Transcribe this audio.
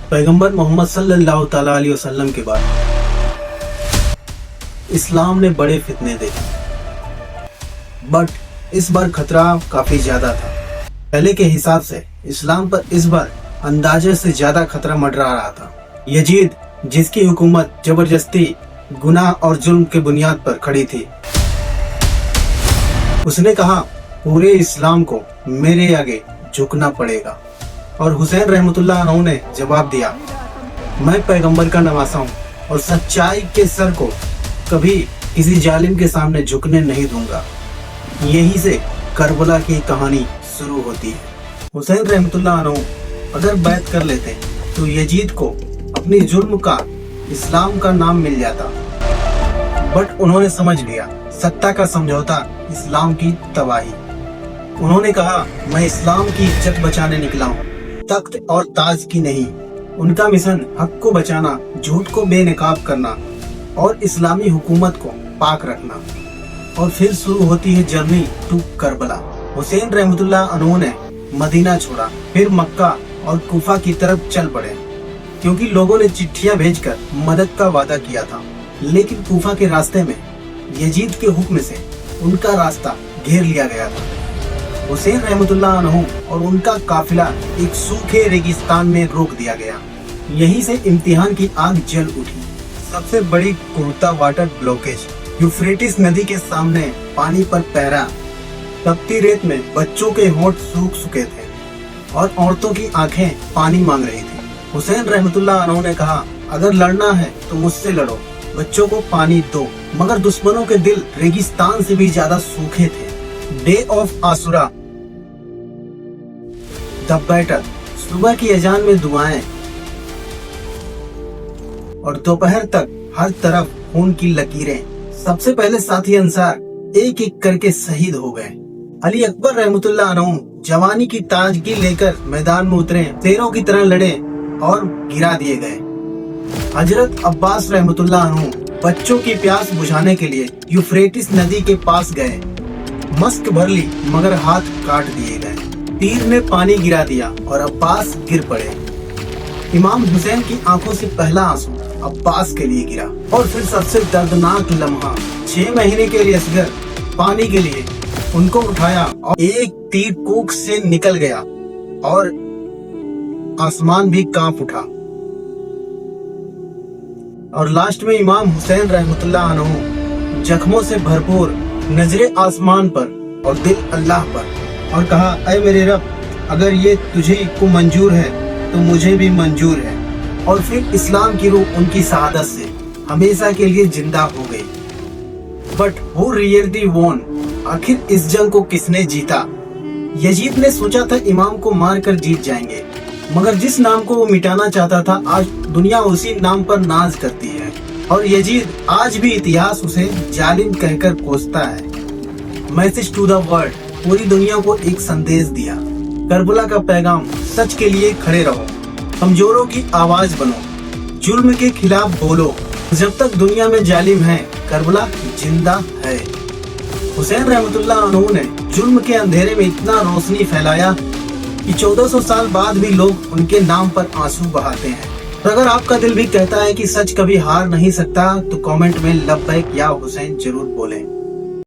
पैगंबर मोहम्मद सल्लल्लाहु तआला अलैहि वसल्लम के बाद इस्लाम ने बड़े फितने देखे, बट इस बार खतरा काफी ज्यादा था। पहले के हिसाब से इस्लाम पर इस बार अंदाजे से ज्यादा खतरा मंडरा रहा था। यजीद, जिसकी हुकूमत जबरदस्ती, गुनाह और जुल्म के बुनियाद पर खड़ी थी, उसने कहा पूरे इस्लाम को मेरे आगे झुकना पड़ेगा। और हुसैन रहमतुल्लाह अलैह ने जवाब दिया, मैं पैगंबर का नवासा हूँ और सच्चाई के सर को कभी किसी जालिम के सामने झुकने नहीं दूंगा। यहीं से करबला की कहानी शुरू होती है। हुसैन रहमतुल्लाह अलैह अगर बैत कर लेते तो यजीद को अपनी जुल्म का इस्लाम का नाम मिल जाता, बट उन्होंने समझ लिया सत्ता का समझौता इस्लाम की तबाही। उन्होंने कहा, मैं इस्लाम की इज्जत बचाने निकला हूँ, तख्त और ताज की नहीं। उनका मिशन हक को बचाना, झूठ को बेनकाब करना और इस्लामी हुकूमत को पाक रखना। और फिर शुरू होती है जर्नी टू करबला। हुसैन रहमतुल्लाह अलैह ने मदीना छोड़ा, फिर मक्का और कूफा की तरफ चल पड़े, क्योंकि लोगों ने चिट्ठियां भेजकर मदद का वादा किया था। लेकिन कूफा के रास्ते में यजीद के हुक्म से उनका रास्ता घेर लिया गया था। हुसैन रहमतुल्लाह अलैह और उनका काफिला एक सूखे रेगिस्तान में रोक दिया गया। यहीं से इम्तिहान की आग जल उठी। सबसे बड़ी कुर्ता वाटर ब्लॉकेज, यूफ्रेटिस नदी के सामने पानी पर पहरा, तपती रेत में बच्चों के होंठ सूख चुके थे और औरतों की आंखें पानी मांग रही थी। हुसैन रहमतुल्लाह अलैह ने कहा, अगर लड़ना है तो मुझसे लड़ो, बच्चों को पानी दो। मगर दुश्मनों के दिल रेगिस्तान से भी ज्यादा सूखे थे। Day of Ashura, the battle, सुबह की अजान में दुआएं और दोपहर तक हर तरफ खून की लकीरें। सबसे पहले साथी अंसार एक एक करके शहीद हो गए। अली अकबर रहमतुल्लाह अलैह जवानी की ताजगी लेकर मैदान में उतरे, शेरों की तरह लड़े और गिरा दिए गए। हजरत अब्बास रहमतुल्लाह अलैह बच्चों की प्यास बुझाने के लिए यूफ्रेटिस नदी के पास गए। मस्क भर ली मगर हाथ काट दिए गए। तीर ने पानी गिरा दिया और अब्बास गिर पड़े। इमाम हुसैन की आंखों से पहला आंसू अब्बास के लिए गिरा। और फिर सबसे दर्दनाक लम्हा, 6 महीने के लिए असगर पानी के लिए उनको उठाया और एक तीर कोख से निकल गया और आसमान भी कांप उठा। और लास्ट में इमाम हुसैन रहमतुल्लाह अलैह जख्मों से भरपूर, नजरे आसमान पर और दिल अल्लाह पर, और कहा, ऐ मेरे रब, अगर ये तुझे को मंजूर है तो मुझे भी मंजूर है। और फिर इस्लाम की रूह उनकी शहादत से हमेशा के लिए जिंदा हो गई। बट हु रियली वॉन, आखिर इस जंग को किसने जीता? यजीद ने सोचा था इमाम को मार कर जीत जाएंगे, मगर जिस नाम को वो मिटाना चाहता था, आज दुनिया उसी नाम पर नाज करती है। और यजीद आज भी इतिहास उसे जालिम कहकर कोसता है। मैसेज टू द वर्ल्ड, पूरी दुनिया को एक संदेश दिया। करबला का पैगाम, सच के लिए खड़े रहो, कमजोरों की आवाज बनो, जुल्म के खिलाफ बोलो। जब तक दुनिया में जालिम है, करबला जिंदा है। हुसैन रहमतुल्लाह अलैह ने जुल्म के अंधेरे में इतना रोशनी फैलाया कि 1400 साल बाद भी लोग उनके नाम पर आंसू बहाते हैं। तो अगर आपका दिल भी कहता है कि सच कभी हार नहीं सकता, तो कमेंट में लब्बैक या हुसैन जरूर बोलें।